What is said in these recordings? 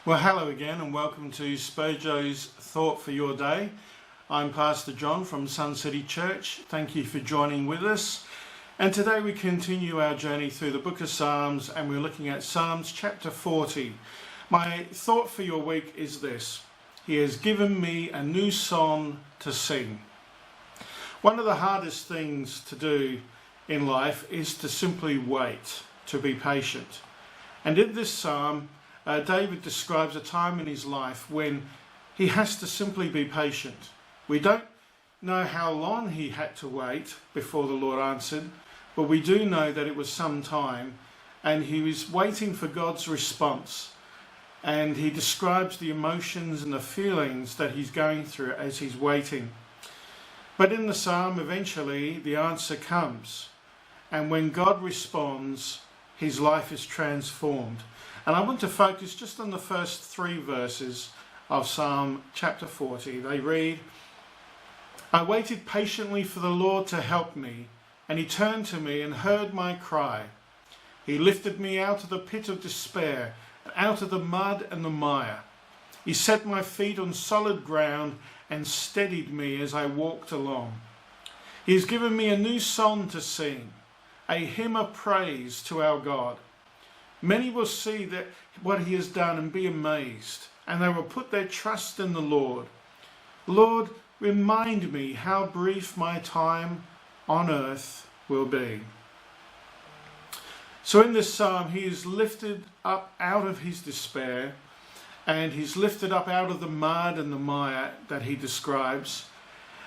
Well, hello again and welcome to Spurgos Thought for Your Day. I'm Pastor John from Sun City Church. Thank you for joining with us. And today we continue our journey through the book of Psalms and we're looking at Psalms chapter 40. My thought for your week is this: He has given me a new song to sing. One of the hardest things to do in life is to simply wait, to be patient. And in this psalm, David describes a time in his life when he has to simply be patient. We don't know how long he had to wait before the Lord answered, but we do know that it was some time, and he was waiting for God's response. And he describes the emotions and the feelings that he's going through as he's waiting. But in the psalm, eventually the answer comes, and when God responds, his life is transformed. And I want to focus just on the first 3 verses of Psalm chapter 40. They read, "I waited patiently for the Lord to help me, and he turned to me and heard my cry. He lifted me out of the pit of despair, out of the mud and the mire. He set my feet on solid ground and steadied me as I walked along. He has given me a new song to sing, a hymn of praise to our God. Many will see that what he has done and be amazed, and they will put their trust in the Lord. Lord, remind me how brief my time on earth will be." So in this psalm, he is lifted up out of his despair, and he's lifted up out of the mud and the mire that he describes,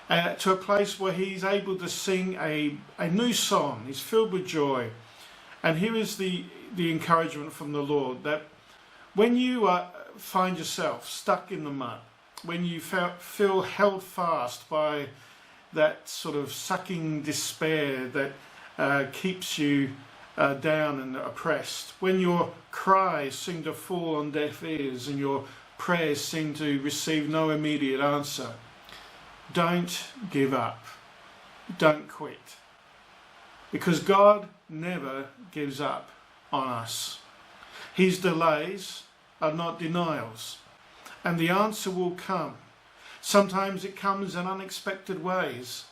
to a place where he's able to sing a new song. He's filled with joy. And here is the encouragement from the Lord, that when you find yourself stuck in the mud, when you feel held fast by that sort of sucking despair that keeps you down and oppressed, when your cries seem to fall on deaf ears and your prayers seem to receive no immediate answer, don't give up. Don't quit. Because God never gives up on us. His delays are not denials, and the answer will come. Sometimes it comes in unexpected ways,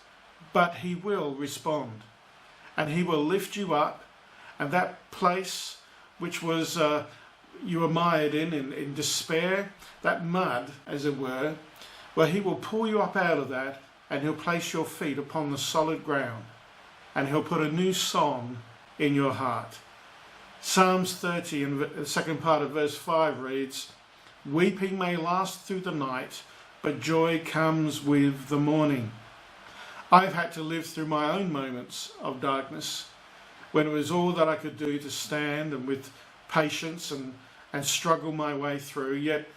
but he will respond, and he will lift you up, and that place which was you were mired in despair, that mud as it were, well, he will pull you up out of that, and he'll place your feet upon the solid ground, and he'll put a new song in your heart. Psalms 30 and the second part of verse 5 reads, "Weeping may last through the night, but joy comes with the morning." I've had to live through my own moments of darkness when it was all that I could do to stand and with patience and struggle my way through. Yet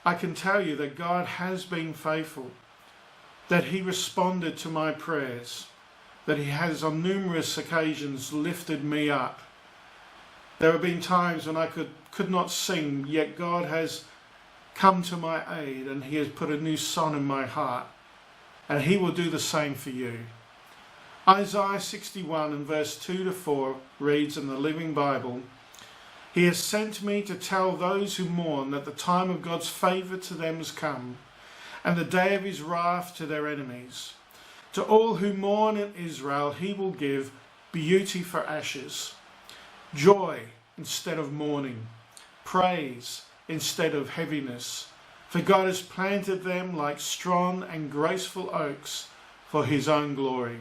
I can tell you that God has been faithful, that he responded to my prayers, that he has on numerous occasions lifted me up. There have been times when I could not sing, yet God has come to my aid and he has put a new song in my heart, and he will do the same for you. Isaiah 61 and verse 2 to 4 reads in the Living Bible, "He has sent me to tell those who mourn that the time of God's favour to them has come, and the day of his wrath to their enemies. To all who mourn in Israel, he will give beauty for ashes, joy instead of mourning, praise instead of heaviness. For God has planted them like strong and graceful oaks for his own glory.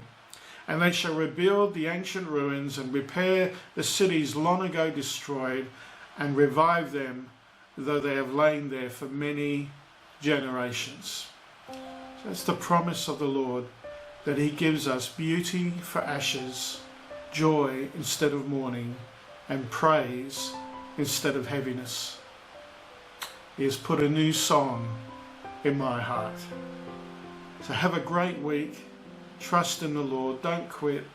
And they shall rebuild the ancient ruins and repair the cities long ago destroyed, and revive them, though they have lain there for many generations." So that's the promise of the Lord, that he gives us beauty for ashes, joy instead of mourning, and praise instead of heaviness. He has put a new song in my heart. So have a great week. Trust in the Lord. Don't quit.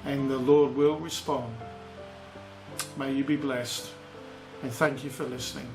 And the Lord will respond. May you be blessed. And thank you for listening.